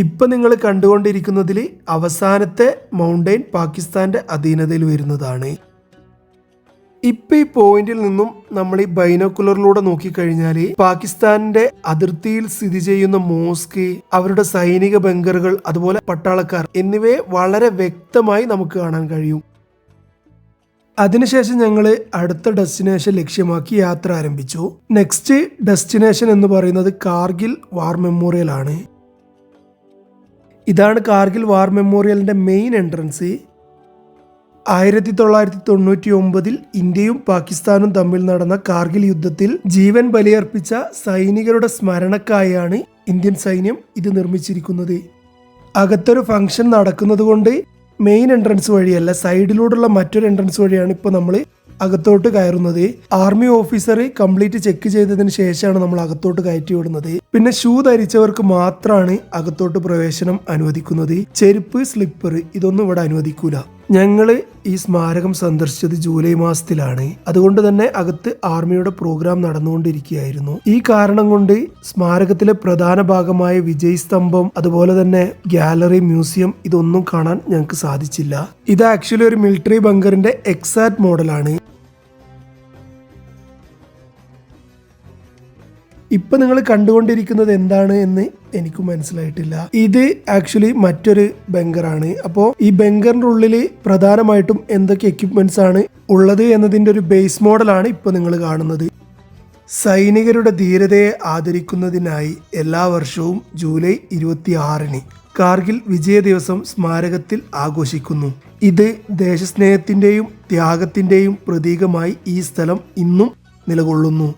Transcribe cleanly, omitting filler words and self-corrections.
ഇപ്പം നിങ്ങൾ കണ്ടുകൊണ്ടിരിക്കുന്നതിൽ അവസാനത്തെ മൗണ്ടെയിൻ പാകിസ്ഥാന്റെ അധീനതയിൽ വരുന്നതാണ്. ഇപ്പം ഈ പോയിന്റിൽ നിന്നും നമ്മൾ ഈ ബൈനോക്കുലറിലൂടെ നോക്കിക്കഴിഞ്ഞാൽ പാകിസ്ഥാന്റെ അതിർത്തിയിൽ സ്ഥിതി ചെയ്യുന്ന മോസ്ക്, അവരുടെ സൈനിക ബങ്കറുകൾ, അതുപോലെ പട്ടാളക്കാർ എന്നിവയെ വളരെ വ്യക്തമായി നമുക്ക് കാണാൻ കഴിയും. അതിനുശേഷം ഞങ്ങൾ അടുത്ത ഡെസ്റ്റിനേഷൻ ലക്ഷ്യമാക്കി യാത്ര ആരംഭിച്ചു. നെക്സ്റ്റ് ഡെസ്റ്റിനേഷൻ എന്ന് പറയുന്നത് കാർഗിൽ വാർ മെമ്മോറിയൽ ആണ്. ഇതാണ് കാർഗിൽ വാർ മെമ്മോറിയലിന്റെ മെയിൻ എൻട്രൻസ്. 1999 ഇന്ത്യയും പാകിസ്ഥാനും തമ്മിൽ നടന്ന കാർഗിൽ യുദ്ധത്തിൽ ജീവൻ ബലിയർപ്പിച്ച സൈനികരുടെ സ്മരണക്കായാണ് ഇന്ത്യൻ സൈന്യം ഇത് നിർമ്മിച്ചിരിക്കുന്നത്. അകത്തൊരു ഫംഗ്ഷൻ നടക്കുന്നത് കൊണ്ട് മെയിൻ എൻട്രൻസ് വഴിയല്ല, സൈഡിലൂടെയുള്ള മറ്റൊരു എൻട്രൻസ് വഴിയാണ് ഇപ്പോൾ നമ്മൾ അകത്തോട്ട് കയറുന്നത്. ആർമി ഓഫീസർ കംപ്ലീറ്റ് ചെക്ക് ചെയ്തതിന് ശേഷമാണ് നമ്മൾ അകത്തോട്ട് കയറ്റി വിടുന്നത്. പിന്നെ ഷൂ ധരിച്ചവർക്ക് മാത്രമാണ് അകത്തോട്ട് പ്രവേശനം അനുവദിക്കുന്നത്. ചെരുപ്പ്, സ്ലിപ്പർ ഇതൊന്നും ഇവിടെ അനുവദിക്കൂല. ഞങ്ങൾ ഈ സ്മാരകം സന്ദർശിച്ചത് ജൂലൈ മാസത്തിലാണ്. അതുകൊണ്ട് തന്നെ അകത്ത് ആർമിയുടെ പ്രോഗ്രാം നടന്നുകൊണ്ടിരിക്കുകയായിരുന്നു. ഈ കാരണം കൊണ്ട് സ്മാരകത്തിലെ പ്രധാന ഭാഗമായ വിജയ് സ്തംഭം, അതുപോലെ തന്നെ ഗാലറി, മ്യൂസിയം ഇതൊന്നും കാണാൻ ഞങ്ങൾക്ക് സാധിച്ചില്ല. ഇത് ആക്ച്വലി ഒരു മിലിറ്ററി ബങ്കറിന്റെ എക്സാക്ട് മോഡലാണ്. ഇപ്പൊ നിങ്ങൾ കണ്ടുകൊണ്ടിരിക്കുന്നത് എന്താണ് എന്ന് എനിക്ക് മനസ്സിലായിട്ടില്ല. ഇത് ആക്ച്വലി മറ്റൊരു ബങ്കറാണ്. അപ്പോൾ ഈ ബങ്കറിന്റെ ഉള്ളിൽ പ്രധാനമായിട്ടും എന്തൊക്കെ എക്യുപ്മെന്റ്സ് ആണ് ഉള്ളത് എന്നതിന്റെ ഒരു ബേസ് മോഡലാണ് ഇപ്പൊ നിങ്ങൾ കാണുന്നത്. സൈനികരുടെ ധീരതയെ ആദരിക്കുന്നതിനായി എല്ലാ വർഷവും ജൂലൈ 26 കാർഗിൽ വിജയ ദിവസം സ്മാരകത്തിൽ ആഘോഷിക്കുന്നു. ഇത് ദേശസ്നേഹത്തിന്റെയും ത്യാഗത്തിന്റെയും പ്രതീകമായി ഈ സ്ഥലം ഇന്നും നിലകൊള്ളുന്നു.